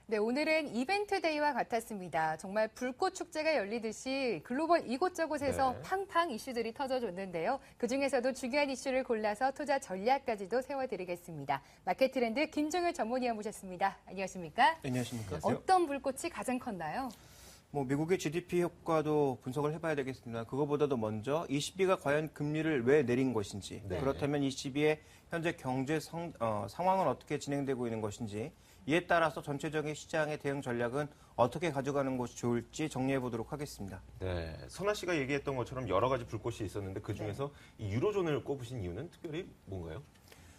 네, 오늘은 이벤트 데이와 같았습니다. 정말 불꽃 축제가 열리듯이 글로벌 이곳저곳에서 네. 팡팡 이슈들이 터져줬는데요. 그중에서도 중요한 이슈를 골라서 투자 전략까지도 세워드리겠습니다. 마켓 트렌드 김종일 전문위원 모셨습니다. 안녕하십니까? 안녕하십니까? 어떤 불꽃이 가장 컸나요? 미국의 GDP 효과도 분석을 해봐야 되겠습니다. 그거보다도 먼저 ECB가 과연 금리를 왜 내린 것인지, 네. 그렇다면 ECB의 현재 경제 상황은 어떻게 진행되고 있는 것인지, 이에 따라서 전체적인 시장의 대응 전략은 어떻게 가져가는 것이 좋을지 정리해 보도록 하겠습니다. 네, 선아 씨가 얘기했던 것처럼 여러 가지 불꽃이 있었는데 그중에서 이 유로존을 꼽으신 이유는 특별히 뭔가요?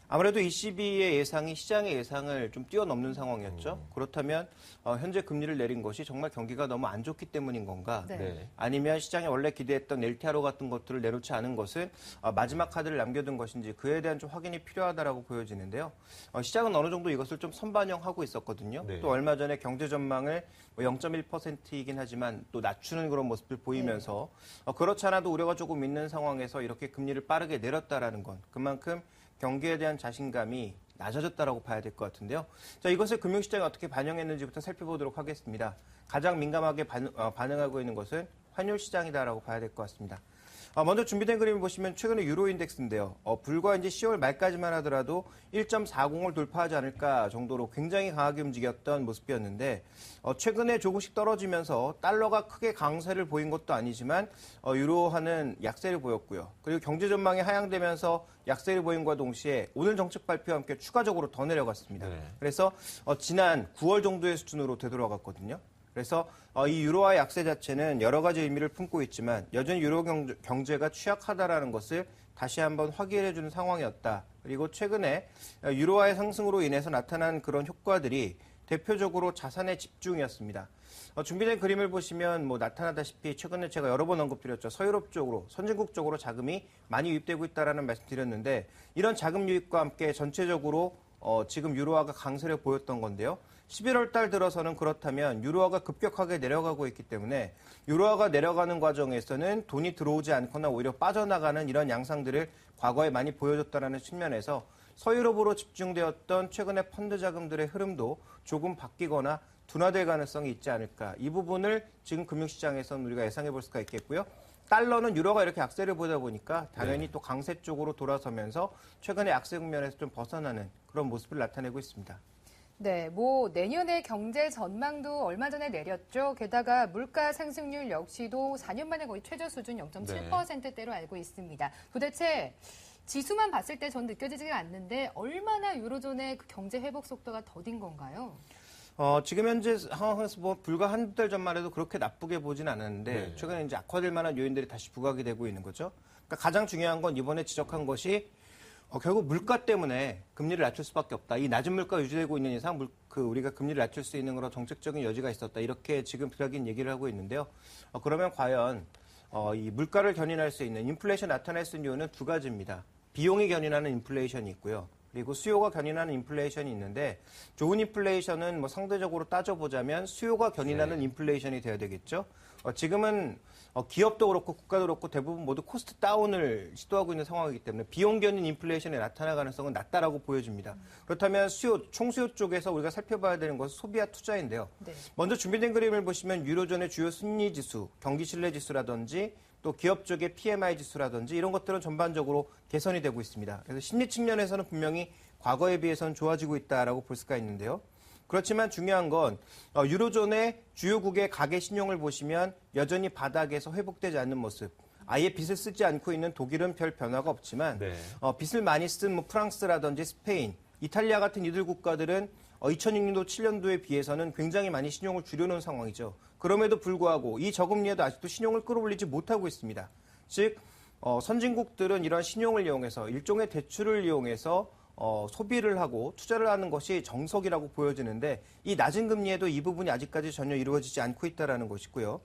아무래도 ECB의 예상이 시장의 예상을 좀 뛰어넘는 상황이었죠. 그렇다면 현재 금리를 내린 것이 정말 경기가 너무 안 좋기 때문인 건가? 네. 네. 아니면 시장이 원래 기대했던 LTRO 같은 것들을 내놓지 않은 것은 마지막 카드를 남겨둔 것인지 그에 대한 좀 확인이 필요하다라고 보여지는데요. 시장은 어느 정도 이것을 좀 선반영하고 있었거든요. 네. 또 얼마 전에 경제 전망을 0.1%이긴 하지만 또 낮추는 그런 모습을 보이면서 그렇지 않아도 우려가 조금 있는 상황에서 이렇게 금리를 빠르게 내렸다라는 건 그만큼 경기에 대한 자신감이 낮아졌다라고 봐야 될 것 같은데요. 자, 이것을 금융시장에 어떻게 반영했는지부터 살펴보도록 하겠습니다. 가장 민감하게 반응하고 있는 것은 환율 시장이다라고 봐야 될 것 같습니다. 먼저 준비된 그림을 보시면 최근의 유로 인덱스인데요. 불과 이제 10월 말까지만 하더라도 1.40을 돌파하지 않을까 정도로 굉장히 강하게 움직였던 모습이었는데 최근에 조금씩 떨어지면서 달러가 크게 강세를 보인 것도 아니지만 유로화는 약세를 보였고요. 그리고 경제 전망이 하향되면서 약세를 보인과 동시에 오늘 정책 발표와 함께 추가적으로 더 내려갔습니다. 네. 그래서 지난 9월 정도의 수준으로 되돌아갔거든요. 그래서 이 유로화 약세 자체는 여러 가지 의미를 품고 있지만 여전히 유로 경제가 취약하다라는 것을 다시 한번 확인해주는 상황이었다. 그리고 최근에 유로화의 상승으로 인해서 나타난 그런 효과들이 대표적으로 자산의 집중이었습니다. 준비된 그림을 보시면 나타나다시피 최근에 제가 여러 번 언급드렸죠. 서유럽 쪽으로, 선진국 쪽으로 자금이 많이 유입되고 있다는 말씀 드렸는데 이런 자금 유입과 함께 전체적으로 지금 유로화가 강세를 보였던 건데요. 11월 달 들어서는 그렇다면 유로화가 급격하게 내려가고 있기 때문에 유로화가 내려가는 과정에서는 돈이 들어오지 않거나 오히려 빠져나가는 이런 양상들을 과거에 많이 보여줬다는 측면에서 서유럽으로 집중되었던 최근의 펀드 자금들의 흐름도 조금 바뀌거나 둔화될 가능성이 있지 않을까. 이 부분을 지금 금융시장에서는 우리가 예상해 볼 수가 있겠고요. 달러는 유로가 이렇게 약세를 보다 보니까 당연히 또 강세 쪽으로 돌아서면서 최근의 약세 국면에서 좀 벗어나는 그런 모습을 나타내고 있습니다. 네, 내년의 경제 전망도 얼마 전에 내렸죠. 게다가 물가 상승률 역시도 4년 만에 거의 최저 수준 0.7%대로 알고 있습니다. 도대체 지수만 봤을 때 전 느껴지지가 않는데 얼마나 유로존의 그 경제 회복 속도가 더딘 건가요? 지금 현재 상황에서 불과 한두 달 전만 해도 그렇게 나쁘게 보진 않았는데 네. 최근에 이제 악화될 만한 요인들이 다시 부각이 되고 있는 거죠. 그러니까 가장 중요한 건 이번에 지적한 것이 결국 물가 때문에 금리를 낮출 수밖에 없다. 이 낮은 물가가 유지되고 있는 이상 우리가 금리를 낮출 수 있는 그런 정책적인 여지가 있었다. 이렇게 지금 비락인 얘기를 하고 있는데요. 그러면 과연 이 물가를 견인할 수 있는 인플레이션 나타낼 수 있는 이유는 두 가지입니다. 비용이 견인하는 인플레이션이 있고요. 그리고 수요가 견인하는 인플레이션이 있는데 좋은 인플레이션은 상대적으로 따져보자면 수요가 견인하는 인플레이션이 돼야 되겠죠. 지금은 기업도 그렇고 국가도 그렇고 대부분 모두 코스트 다운을 시도하고 있는 상황이기 때문에 비용 견인 인플레이션이 나타날 가능성은 낮다라고 보여집니다. 그렇다면 총수요 쪽에서 우리가 살펴봐야 되는 것은 소비와 투자인데요. 네. 먼저 준비된 그림을 보시면 유로존의 주요 순위 지수, 경기 신뢰 지수라든지 또 기업 쪽의 PMI 지수라든지 이런 것들은 전반적으로 개선이 되고 있습니다. 그래서 심리 측면에서는 분명히 과거에 비해서는 좋아지고 있다라고 볼 수가 있는데요. 그렇지만 중요한 건 유로존의 주요국의 가계 신용을 보시면 여전히 바닥에서 회복되지 않는 모습. 아예 빚을 쓰지 않고 있는 독일은 별 변화가 없지만 네. 빚을 많이 쓴 프랑스라든지 스페인, 이탈리아 같은 이들 국가들은 2006년도, 7년도에 비해서는 굉장히 많이 신용을 줄여놓은 상황이죠. 그럼에도 불구하고 이 저금리에도 아직도 신용을 끌어올리지 못하고 있습니다. 즉 선진국들은 이런 신용을 이용해서 일종의 대출을 이용해서 소비를 하고 투자를 하는 것이 정석이라고 보여지는데 이 낮은 금리에도 이 부분이 아직까지 전혀 이루어지지 않고 있다는 것이고요.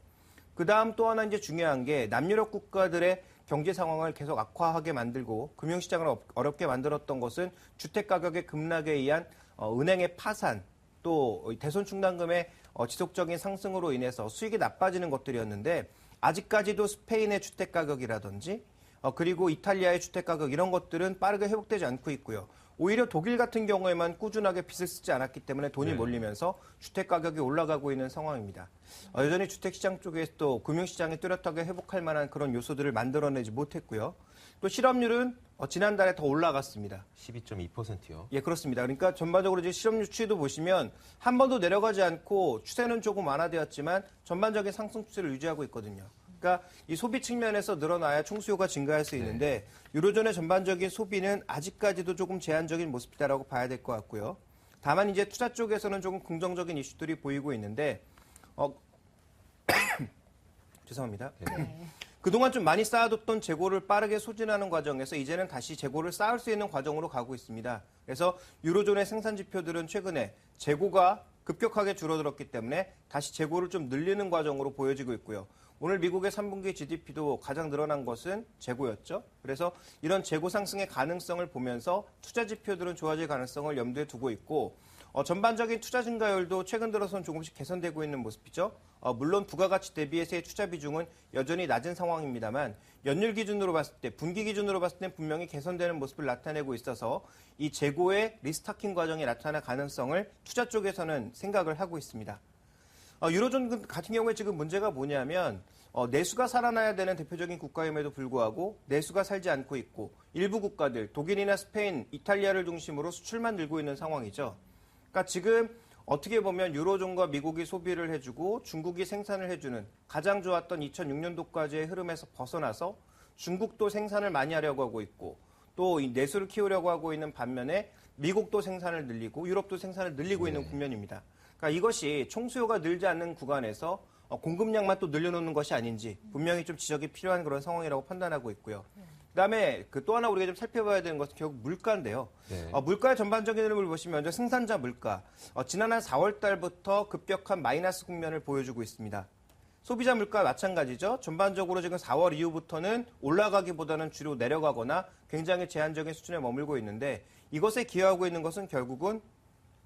그다음 또 하나 이제 중요한 게 남유럽 국가들의 경제 상황을 계속 악화하게 만들고 금융시장을 어렵게 만들었던 것은 주택 가격의 급락에 의한 은행의 파산, 또 대손 충당금의 지속적인 상승으로 인해서 수익이 나빠지는 것들이었는데 아직까지도 스페인의 주택 가격이라든지 그리고 이탈리아의 주택 가격 이런 것들은 빠르게 회복되지 않고 있고요. 오히려 독일 같은 경우에만 꾸준하게 빚을 쓰지 않았기 때문에 돈이 네. 몰리면서 주택 가격이 올라가고 있는 상황입니다. 여전히 주택시장 쪽에서 또 금융시장이 뚜렷하게 회복할 만한 그런 요소들을 만들어내지 못했고요. 또 실업률은 지난달에 더 올라갔습니다. 12.2%요. 예, 그렇습니다. 그러니까 전반적으로 이제 실업률 추이도 보시면 한 번도 내려가지 않고 추세는 조금 완화되었지만 전반적인 상승 추세를 유지하고 있거든요. 그러니까 이 소비 측면에서 늘어나야 총수요가 증가할 수 있는데 유로존의 전반적인 소비는 아직까지도 조금 제한적인 모습이다라고 봐야 될 것 같고요. 다만 이제 투자 쪽에서는 조금 긍정적인 이슈들이 보이고 있는데 죄송합니다. 네. 그동안 좀 많이 쌓아뒀던 재고를 빠르게 소진하는 과정에서 이제는 다시 재고를 쌓을 수 있는 과정으로 가고 있습니다. 그래서 유로존의 생산 지표들은 최근에 재고가 급격하게 줄어들었기 때문에 다시 재고를 좀 늘리는 과정으로 보여지고 있고요. 오늘 미국의 3분기 GDP도 가장 늘어난 것은 재고였죠. 그래서 이런 재고 상승의 가능성을 보면서 투자 지표들은 좋아질 가능성을 염두에 두고 있고 전반적인 투자 증가율도 최근 들어서는 조금씩 개선되고 있는 모습이죠. 물론 부가가치 대비해서의 투자 비중은 여전히 낮은 상황입니다만 연율 기준으로 봤을 때, 분기 기준으로 봤을 때 분명히 개선되는 모습을 나타내고 있어서 이 재고의 리스타킹 과정이 나타날 가능성을 투자 쪽에서는 생각을 하고 있습니다. 유로존 같은 경우에 지금 문제가 뭐냐면 내수가 살아나야 되는 대표적인 국가임에도 불구하고 내수가 살지 않고 있고 일부 국가들, 독일이나 스페인, 이탈리아를 중심으로 수출만 늘고 있는 상황이죠. 그러니까 지금 어떻게 보면 유로존과 미국이 소비를 해주고 중국이 생산을 해주는 가장 좋았던 2006년도까지의 흐름에서 벗어나서 중국도 생산을 많이 하려고 하고 있고 또 이 내수를 키우려고 하고 있는 반면에 미국도 생산을 늘리고 유럽도 생산을 늘리고 있는 국면입니다. 그러니까 이것이 총수요가 늘지 않는 구간에서 공급량만 또 늘려놓는 것이 아닌지 분명히 좀 지적이 필요한 그런 상황이라고 판단하고 있고요. 그다음에 또 하나 우리가 좀 살펴봐야 되는 것은 결국 물가인데요. 네. 물가의 전반적인 흐름을 보시면 먼저 생산자 물가, 지난 한 4월 달부터 급격한 마이너스 국면을 보여주고 있습니다. 소비자 물가 마찬가지죠. 전반적으로 지금 4월 이후부터는 올라가기보다는 주로 내려가거나 굉장히 제한적인 수준에 머물고 있는데 이것에 기여하고 있는 것은 결국은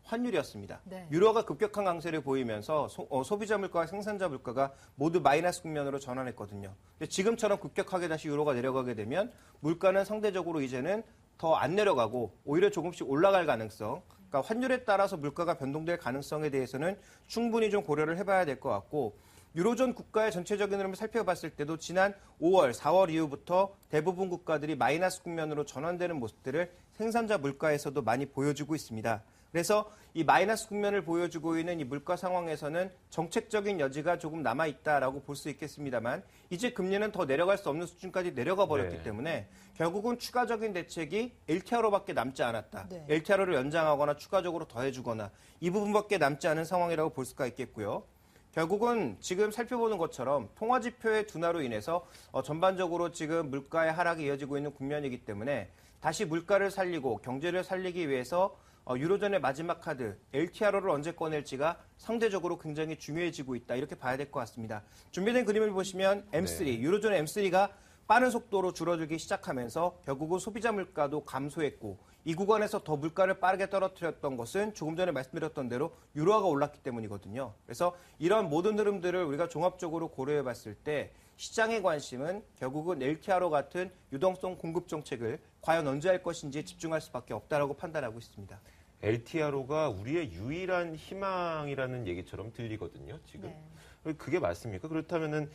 환율이었습니다. 네. 유로가 급격한 강세를 보이면서 소비자 물가와 생산자 물가가 모두 마이너스 국면으로 전환했거든요. 근데 지금처럼 급격하게 다시 유로가 내려가게 되면 물가는 상대적으로 이제는 더 안 내려가고 오히려 조금씩 올라갈 가능성, 그러니까 환율에 따라서 물가가 변동될 가능성에 대해서는 충분히 좀 고려를 해봐야 될 것 같고 유로존 국가의 전체적인 흐름을 살펴봤을 때도 지난 5월, 4월 이후부터 대부분 국가들이 마이너스 국면으로 전환되는 모습들을 생산자 물가에서도 많이 보여주고 있습니다. 그래서 이 마이너스 국면을 보여주고 있는 이 물가 상황에서는 정책적인 여지가 조금 남아있다라고 볼 수 있겠습니다만 이제 금리는 더 내려갈 수 없는 수준까지 내려가 버렸기 때문에 결국은 추가적인 대책이 LTRO밖에 남지 않았다. 네. LTRO를 연장하거나 추가적으로 더해주거나 이 부분밖에 남지 않은 상황이라고 볼 수가 있겠고요. 결국은 지금 살펴보는 것처럼 통화지표의 둔화로 인해서 전반적으로 지금 물가의 하락이 이어지고 있는 국면이기 때문에 다시 물가를 살리고 경제를 살리기 위해서 유로존의 마지막 카드 LTRO를 언제 꺼낼지가 상대적으로 굉장히 중요해지고 있다. 이렇게 봐야 될 것 같습니다. 준비된 그림을 보시면 M3, 유로존의 M3가 빠른 속도로 줄어들기 시작하면서 결국은 소비자 물가도 감소했고 이 구간에서 더 물가를 빠르게 떨어뜨렸던 것은 조금 전에 말씀드렸던 대로 유로화가 올랐기 때문이거든요. 그래서 이런 모든 흐름들을 우리가 종합적으로 고려해 봤을 때 시장의 관심은 결국은 LTRO 같은 유동성 공급 정책을 과연 언제 할 것인지에 집중할 수밖에 없다라고 판단하고 있습니다. LTRO가 우리의 유일한 희망이라는 얘기처럼 들리거든요, 지금. 그게 맞습니까? 그렇다면은,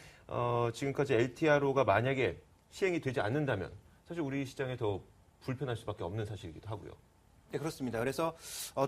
지금까지 LTRO가 만약에 시행이 되지 않는다면 사실 우리 시장에 더 불편할 수밖에 없는 사실이기도 하고요. 네, 그렇습니다. 그래서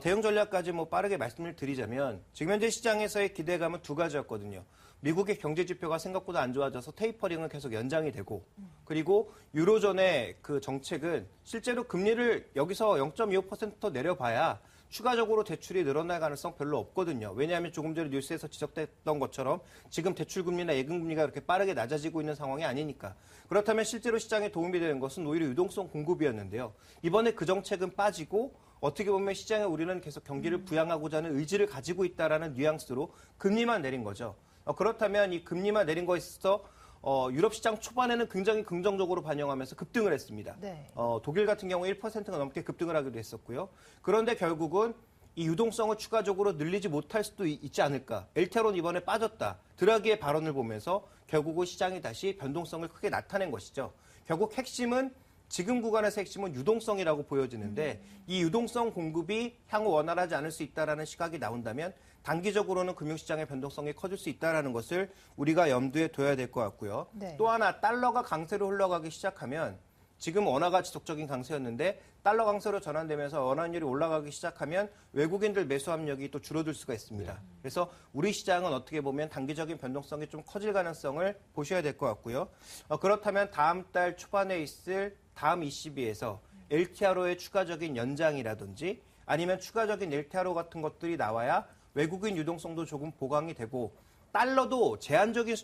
대응 전략까지 빠르게 말씀을 드리자면 지금 현재 시장에서의 기대감은 두 가지였거든요. 미국의 경제 지표가 생각보다 안 좋아져서 테이퍼링은 계속 연장이 되고 그리고 유로존의 그 정책은 실제로 금리를 여기서 0.25% 내려봐야 추가적으로 대출이 늘어날 가능성 별로 없거든요. 왜냐하면 조금 전에 뉴스에서 지적됐던 것처럼 지금 대출금리나 예금금리가 그렇게 빠르게 낮아지고 있는 상황이 아니니까. 그렇다면 실제로 시장에 도움이 되는 것은 오히려 유동성 공급이었는데요. 이번에 그 정책은 빠지고 어떻게 보면 시장에 우리는 계속 경기를 부양하고자 하는 의지를 가지고 있다라는 뉘앙스로 금리만 내린 거죠. 그렇다면 이 금리만 내린 거에 있어서 유럽 시장 초반에는 굉장히 긍정적으로 반영하면서 급등을 했습니다. 네. 독일 같은 경우에 1%가 넘게 급등을 하기도 했었고요. 그런데 결국은 이 유동성을 추가적으로 늘리지 못할 수도 있지 않을까. LTRO는 이번에 빠졌다. 드라기의 발언을 보면서 결국은 시장이 다시 변동성을 크게 나타낸 것이죠. 결국 핵심은 지금 구간에서 핵심은 유동성이라고 보여지는데 이 유동성 공급이 향후 원활하지 않을 수 있다라는 시각이 나온다면 단기적으로는 금융시장의 변동성이 커질 수 있다는 것을 우리가 염두에 둬야 될 것 같고요. 네. 또 하나 달러가 강세로 흘러가기 시작하면 지금 원화가 지속적인 강세였는데 달러 강세로 전환되면서 원환율이 올라가기 시작하면 외국인들 매수 압력이 또 줄어들 수가 있습니다. 그래서 우리 시장은 어떻게 보면 단기적인 변동성이 좀 커질 가능성을 보셔야 될 것 같고요. 그렇다면 다음 달 초반에 있을 다음 ECB에서 LTRO의 추가적인 연장이라든지 아니면 추가적인 LTRO 같은 것들이 나와야 외국인 유동성도 조금 보강이 되고 달러도 제한적인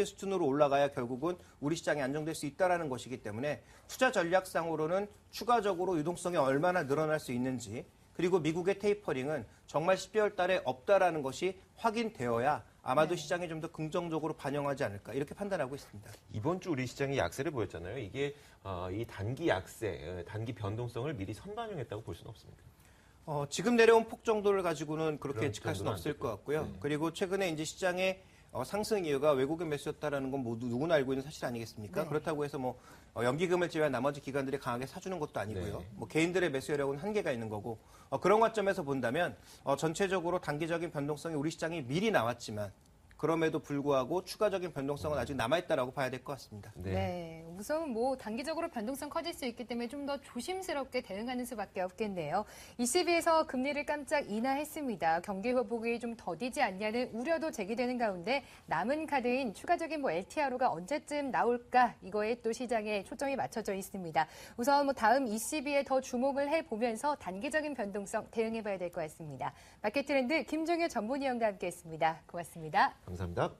수준으로 올라가야 결국은 우리 시장이 안정될 수 있다는 것이기 때문에 투자 전략상으로는 추가적으로 유동성이 얼마나 늘어날 수 있는지 그리고 미국의 테이퍼링은 정말 12월 달에 없다라는 것이 확인되어야 아마도 시장이 좀 더 긍정적으로 반영하지 않을까 이렇게 판단하고 있습니다. 이번 주 우리 시장이 약세를 보였잖아요. 이게 이 단기 약세, 단기 변동성을 미리 선반영했다고 볼 수는 없습니다. 지금 내려온 폭 정도를 가지고는 그렇게 그런 예측할 수는 정도는 없을 안 것 같고요. 네. 그리고 최근에 이제 시장의 상승 이유가 외국인 매수였다라는 건 모두 누구나 알고 있는 사실 아니겠습니까? 네. 그렇다고 해서 뭐 연기금을 제외한 나머지 기관들이 강하게 사주는 것도 아니고요. 네. 뭐 개인들의 매수 여력은 한계가 있는 거고 그런 관점에서 본다면 전체적으로 단기적인 변동성이 우리 시장이 미리 나왔지만 그럼에도 불구하고 추가적인 변동성은 아직 남아있다라고 봐야 될 것 같습니다. 네. 우선 뭐 단기적으로 변동성 커질 수 있기 때문에 좀 더 조심스럽게 대응하는 수밖에 없겠네요. ECB에서 금리를 깜짝 인하했습니다. 경기 회복이 좀 더디지 않냐는 우려도 제기되는 가운데 남은 카드인 추가적인 뭐 LTRO가 언제쯤 나올까 이거에 또 시장에 초점이 맞춰져 있습니다. 우선 뭐 다음 ECB에 더 주목을 해보면서 단기적인 변동성 대응해봐야 될 것 같습니다. 마켓 트렌드 김종효 전문위원과 함께했습니다. 고맙습니다. 감사합니다.